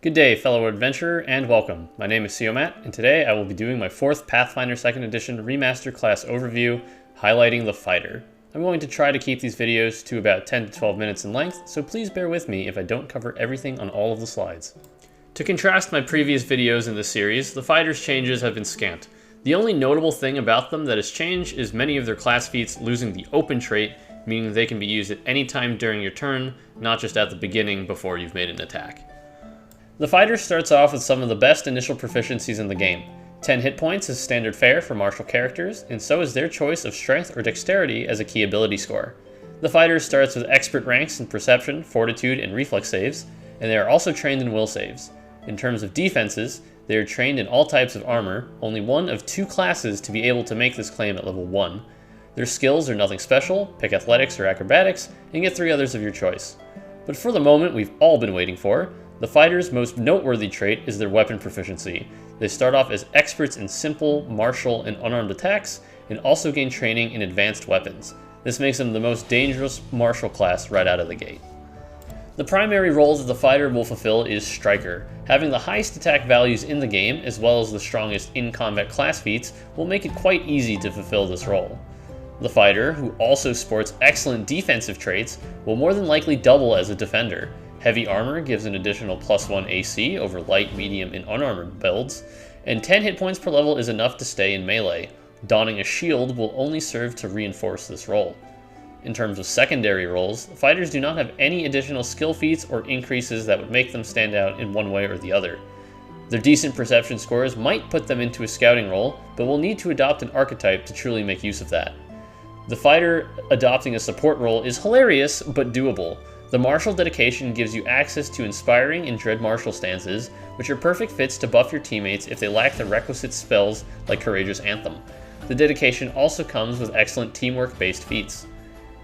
Good day, fellow adventurer, and welcome. My name is Matt, and today I will be doing my 4th Pathfinder 2nd Edition Remaster class overview, highlighting the Fighter. I'm going to try to keep these videos to about 10 to 12 minutes in length, so please bear with me if I don't cover everything on all of the slides. To contrast my previous videos in this series, the Fighter's changes have been scant. The only notable thing about them that has changed is many of their class feats losing the open trait, meaning they can be used at any time during your turn, not just at the beginning before you've made an attack. The Fighter starts off with some of the best initial proficiencies in the game. 10 hit points is standard fare for martial characters, and so is their choice of strength or dexterity as a key ability score. The Fighter starts with expert ranks in perception, fortitude, and reflex saves, and they are also trained in will saves. In terms of defenses, they are trained in all types of armor, only one of 2 classes to be able to make this claim at level 1. Their skills are nothing special, pick athletics or acrobatics, and get 3 others of your choice. But for the moment we've all been waiting for, the Fighter's most noteworthy trait is their weapon proficiency. They start off as experts in simple, martial, and unarmed attacks, and also gain training in advanced weapons. This makes them the most dangerous martial class right out of the gate. The primary role that the Fighter will fulfill is Striker. Having the highest attack values in the game, as well as the strongest in-combat class feats, will make it quite easy to fulfill this role. The Fighter, who also sports excellent defensive traits, will more than likely double as a defender. Heavy armor gives an additional +1 AC over light, medium, and unarmored builds, and 10 hit points per level is enough to stay in melee. Donning a shield will only serve to reinforce this role. In terms of secondary roles, the Fighters do not have any additional skill feats or increases that would make them stand out in one way or the other. Their decent perception scores might put them into a scouting role, but will need to adopt an archetype to truly make use of that. The Fighter adopting a support role is hilarious, but doable. The martial dedication gives you access to inspiring and dread martial stances, which are perfect fits to buff your teammates if they lack the requisite spells like Courageous Anthem. The dedication also comes with excellent teamwork-based feats.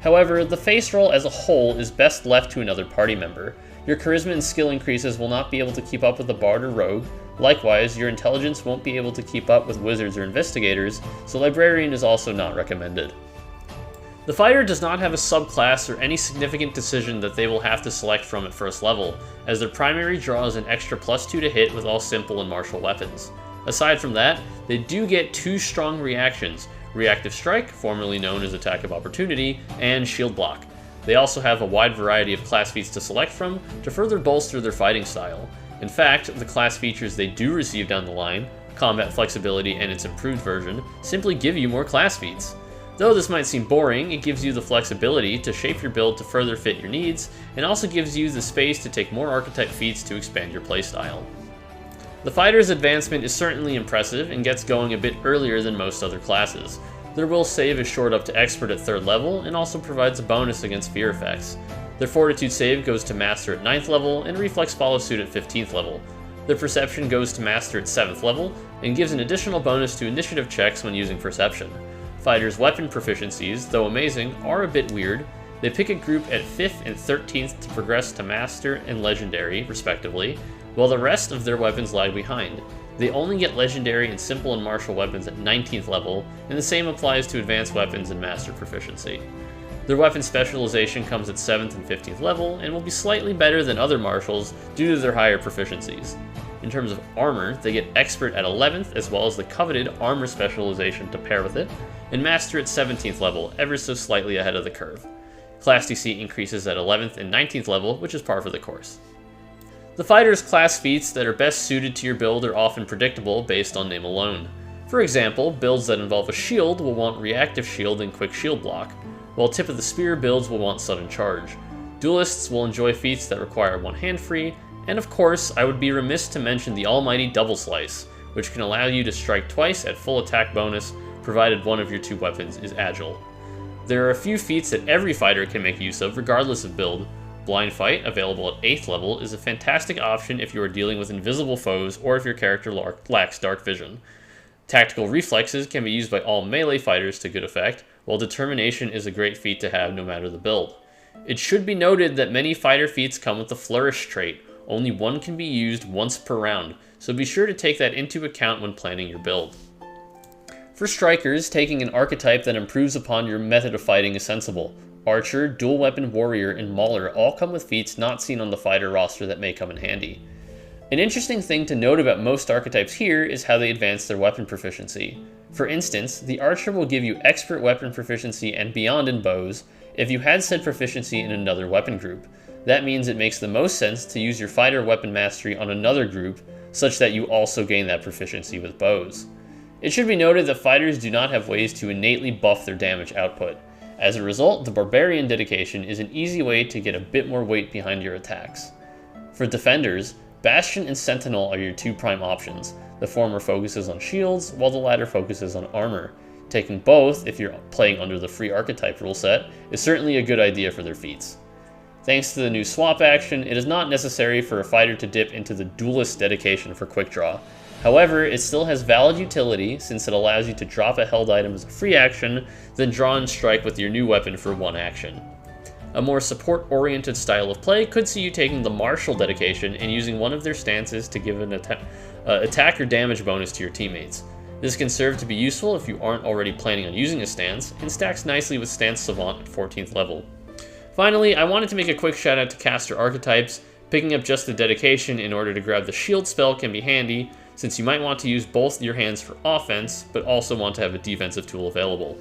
However, the face role as a whole is best left to another party member. Your charisma and skill increases will not be able to keep up with the bard or rogue. Likewise, your intelligence won't be able to keep up with wizards or investigators, so librarian is also not recommended. The Fighter does not have a subclass or any significant decision that they will have to select from at first level, as their primary draw is an extra +2 to hit with all simple and martial weapons. Aside from that, they do get 2 strong reactions: Reactive Strike, formerly known as Attack of Opportunity, and Shield Block. They also have a wide variety of class feats to select from to further bolster their fighting style. In fact, the class features they do receive down the line, Combat Flexibility and its improved version, simply give you more class feats. Though this might seem boring, it gives you the flexibility to shape your build to further fit your needs, and also gives you the space to take more archetype feats to expand your playstyle. The Fighter's advancement is certainly impressive and gets going a bit earlier than most other classes. Their will save is shored up to Expert at 3rd level and also provides a bonus against fear effects. Their Fortitude save goes to Master at 9th level and Reflex follows suit at 15th level. Their Perception goes to Master at 7th level and gives an additional bonus to initiative checks when using Perception. Fighter's weapon proficiencies, though amazing, are a bit weird. They pick a group at 5th and 13th to progress to Master and Legendary, respectively, while the rest of their weapons lag behind. They only get Legendary and Simple and Martial weapons at 19th level, and the same applies to Advanced weapons and Master proficiency. Their weapon specialization comes at 7th and 15th level, and will be slightly better than other martials due to their higher proficiencies. In terms of armor, they get Expert at 11th, as well as the coveted Armor specialization to pair with it, and Master at 17th level, ever so slightly ahead of the curve. Class DC increases at 11th and 19th level, which is par for the course. The Fighter's class feats that are best suited to your build are often predictable based on name alone. For example, builds that involve a shield will want Reactive Shield and Quick Shield Block, while Tip of the Spear builds will want Sudden Charge. Duelists will enjoy feats that require 1 hand free, and of course, I would be remiss to mention the almighty Double Slice, which can allow you to strike twice at full attack bonus, provided one of your 2 weapons is agile. There are a few feats that every Fighter can make use of regardless of build. Blind Fight, available at 8th level, is a fantastic option if you are dealing with invisible foes or if your character lacks dark vision. Tactical Reflexes can be used by all melee fighters to good effect, while Determination is a great feat to have no matter the build. It should be noted that many Fighter feats come with the Flourish trait. Only one can be used once per round, so be sure to take that into account when planning your build. For Strikers, taking an archetype that improves upon your method of fighting is sensible. Archer, Dual Weapon Warrior, and Mauler all come with feats not seen on the Fighter roster that may come in handy. An interesting thing to note about most archetypes here is how they advance their weapon proficiency. For instance, the archer will give you expert weapon proficiency and beyond in bows if you had said proficiency in another weapon group. That means it makes the most sense to use your fighter weapon mastery on another group, such that you also gain that proficiency with bows. It should be noted that fighters do not have ways to innately buff their damage output. As a result, the barbarian dedication is an easy way to get a bit more weight behind your attacks. For defenders, Bastion and Sentinel are your two prime options. The former focuses on shields, while the latter focuses on armor. Taking both, if you're playing under the free archetype rule set, is certainly a good idea for their feats. Thanks to the new swap action, it is not necessary for a fighter to dip into the duelist dedication for quick draw. However, it still has valid utility since it allows you to drop a held item as a free action, then draw and strike with your new weapon for one action. A more support-oriented style of play could see you taking the Martial dedication and using one of their stances to give an attack or damage bonus to your teammates. This can serve to be useful if you aren't already planning on using a stance, and stacks nicely with Stance Savant at 14th level. Finally, I wanted to make a quick shout out to caster archetypes. Picking up just the dedication in order to grab the shield spell can be handy, since you might want to use both your hands for offense, but also want to have a defensive tool available.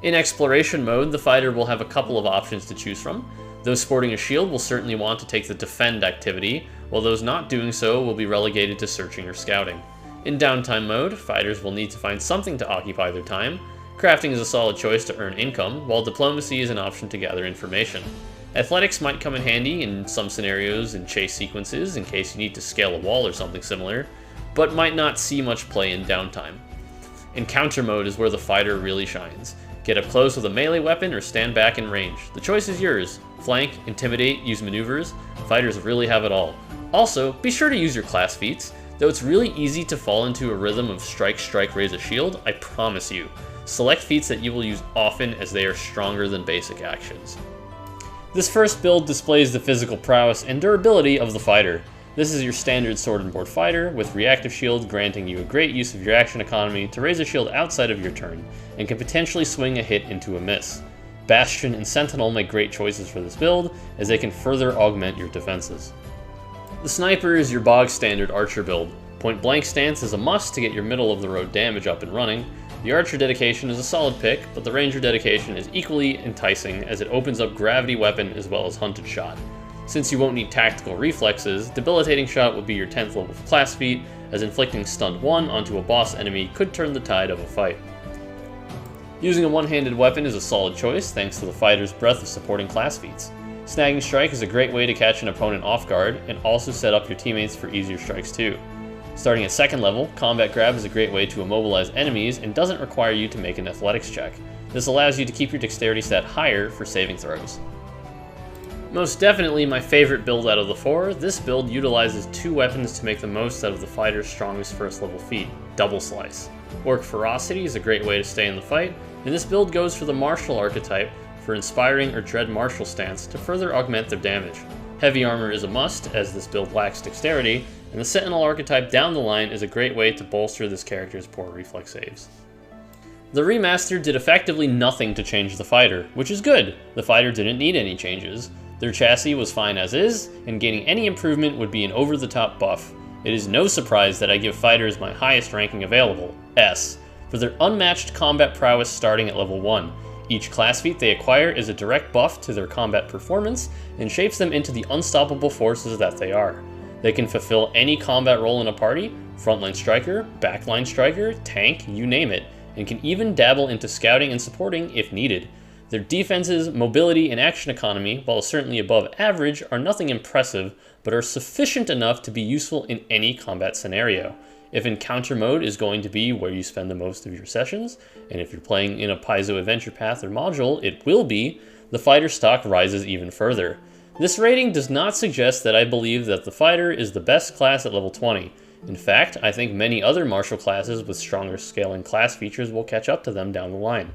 In exploration mode, the fighter will have a couple of options to choose from. Those sporting a shield will certainly want to take the defend activity, while those not doing so will be relegated to searching or scouting. In downtime mode, fighters will need to find something to occupy their time. Crafting is a solid choice to earn income, while diplomacy is an option to gather information. Athletics might come in handy in some scenarios in chase sequences in case you need to scale a wall or something similar, but might not see much play in downtime. Encounter mode is where the fighter really shines. Get up close with a melee weapon or stand back in range. The choice is yours. Flank, intimidate, use maneuvers. Fighters really have it all. Also, be sure to use your class feats. Though it's really easy to fall into a rhythm of strike, strike, raise a shield, I promise you. Select feats that you will use often as they are stronger than basic actions. This first build displays the physical prowess and durability of the fighter. This is your standard sword and board fighter, with reactive shield granting you a great use of your action economy to raise a shield outside of your turn, and can potentially swing a hit into a miss. Bastion and Sentinel make great choices for this build, as they can further augment your defenses. The Sniper is your bog standard archer build. Point blank stance is a must to get your middle of the road damage up and running. The Archer dedication is a solid pick, but the Ranger dedication is equally enticing as it opens up gravity weapon as well as hunted shot. Since you won't need tactical reflexes, debilitating shot will be your 10th level class feat, as inflicting stunned 1 onto a boss enemy could turn the tide of a fight. Using a one-handed weapon is a solid choice thanks to the fighter's breadth of supporting class feats. Snagging strike is a great way to catch an opponent off guard and also set up your teammates for easier strikes too. Starting at 2nd level, combat grab is a great way to immobilize enemies and doesn't require you to make an athletics check. This allows you to keep your dexterity stat higher for saving throws. Most definitely my favorite build out of the 4, this build utilizes 2 weapons to make the most out of the fighter's strongest first level feat, Double Slice. Orc Ferocity is a great way to stay in the fight, and this build goes for the Martial archetype for Inspiring or Dread Martial stance to further augment their damage. Heavy armor is a must, as this build lacks dexterity, and the Sentinel archetype down the line is a great way to bolster this character's poor reflex saves. The Remaster did effectively nothing to change the fighter, which is good. The fighter didn't need any changes. Their chassis was fine as is, and gaining any improvement would be an over-the-top buff. It is no surprise that I give fighters my highest ranking available, S, for their unmatched combat prowess starting at level 1. Each class feat they acquire is a direct buff to their combat performance and shapes them into the unstoppable forces that they are. They can fulfill any combat role in a party, frontline striker, backline striker, tank, you name it, and can even dabble into scouting and supporting if needed. Their defenses, mobility, and action economy, while certainly above average, are nothing impressive, but are sufficient enough to be useful in any combat scenario. If encounter mode is going to be where you spend the most of your sessions, and if you're playing in a Paizo Adventure Path or module, it will be, the fighter stock rises even further. This rating does not suggest that I believe that the fighter is the best class at level 20. In fact, I think many other martial classes with stronger scaling class features will catch up to them down the line.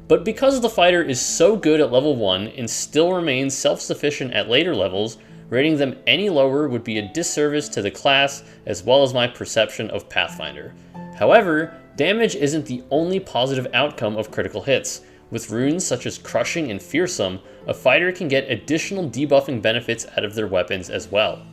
But because the fighter is so good at level 1 and still remains self-sufficient at later levels, rating them any lower would be a disservice to the class as well as my perception of Pathfinder. However, damage isn't the only positive outcome of critical hits. With runes such as Crushing and Fearsome, a fighter can get additional debuffing benefits out of their weapons as well.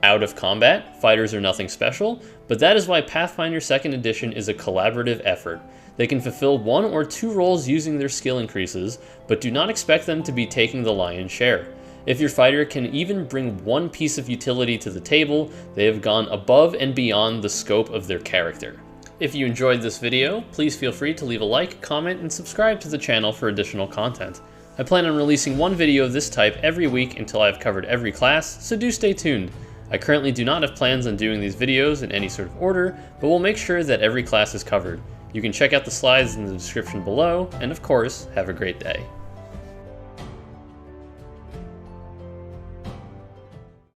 out of combat, fighters are nothing special, but that is why Pathfinder 2nd Edition is a collaborative effort. They can fulfill 1 or 2 roles using their skill increases, but do not expect them to be taking the lion's share. If your fighter can even bring 1 piece of utility to the table, they have gone above and beyond the scope of their character. If you enjoyed this video, please feel free to leave a like, comment, and subscribe to the channel for additional content. I plan on releasing 1 video of this type every week until I have covered every class, so do stay tuned. I currently do not have plans on doing these videos in any sort of order, but we'll make sure that every class is covered. You can check out the slides in the description below, and of course, have a great day.